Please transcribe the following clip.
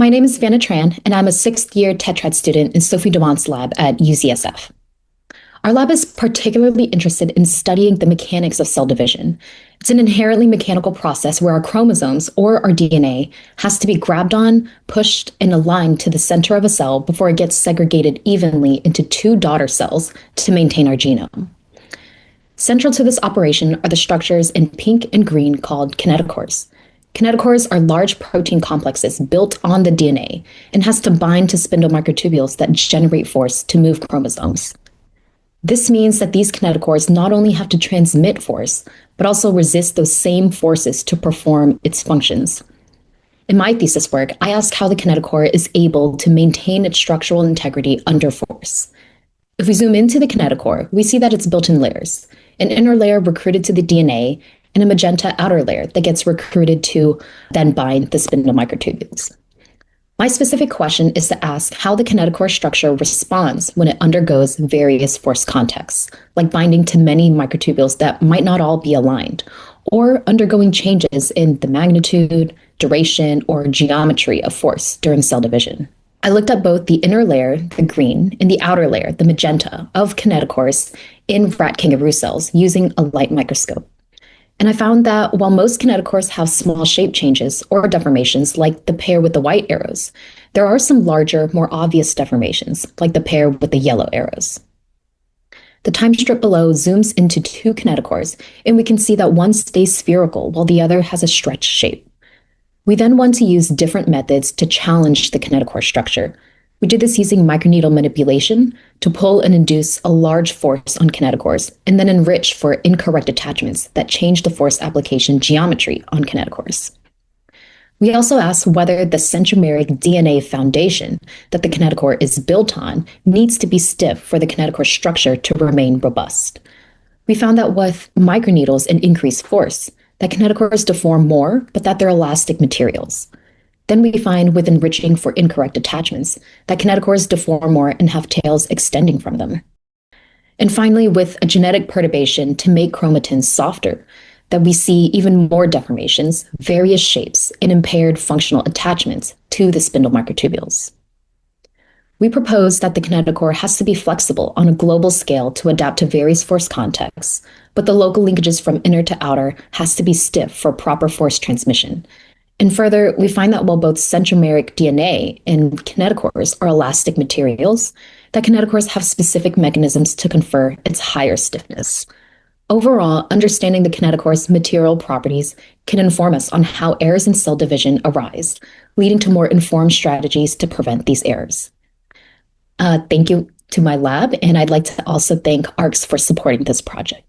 My name is Vanna Tran, and I'm a sixth-year tetrad student in Sophie Dumont's lab at UCSF. Our lab is particularly interested in studying the mechanics of cell division. It's an inherently mechanical process where our chromosomes, or our DNA, has to be grabbed on, pushed, and aligned to the center of a cell before it gets segregated evenly into two daughter cells to maintain our genome. Central to this operation are the structures in pink and green called kinetochores. Kinetochores are large protein complexes built on the DNA and has to bind to spindle microtubules that generate force to move chromosomes. This means that these kinetochores not only have to transmit force, but also resist those same forces to perform its functions. In my thesis work, I asked how the kinetochore is able to maintain its structural integrity under force. If we zoom into the kinetochore, we see that it's built in layers, an inner layer recruited to the DNA, and a magenta outer layer that gets recruited to then bind the spindle microtubules. My specific question is to ask how the kinetochore structure responds when it undergoes various force contexts, like binding to many microtubules that might not all be aligned, or undergoing changes in the magnitude, duration, or geometry of force during cell division. I looked at both the inner layer, the green, and the outer layer, the magenta, of kinetochores in rat kangaroo cells using a light microscope. And I found that while most kinetochores have small shape changes or deformations, like the pair with the white arrows, there are some larger, more obvious deformations, like the pair with the yellow arrows. The time strip below zooms into two kinetochores, and we can see that one stays spherical while the other has a stretched shape. We then want to use different methods to challenge the kinetochore structure. We did this using microneedle manipulation to pull and induce a large force on kinetochores, and then enrich for incorrect attachments that change the force application geometry on kinetochores. We also asked whether the centromeric DNA foundation that the kinetochore is built on needs to be stiff for the kinetochore structure to remain robust. We found that with microneedles and increased force, that kinetochores deform more, but that they're elastic materials. Then we find with enriching for incorrect attachments that kinetochores deform more and have tails extending from them. And finally, with a genetic perturbation to make chromatins softer, that we see even more deformations, various shapes, and impaired functional attachments to the spindle microtubules. We propose that the kinetochore has to be flexible on a global scale to adapt to various force contexts, but the local linkages from inner to outer has to be stiff for proper force transmission. And further, we find that while both centromeric DNA and kinetochores are elastic materials, that kinetochores have specific mechanisms to confer its higher stiffness. Overall, understanding the kinetochore's material properties can inform us on how errors in cell division arise, leading to more informed strategies to prevent these errors. Thank you to my lab, and I'd like to also thank ARCS for supporting this project.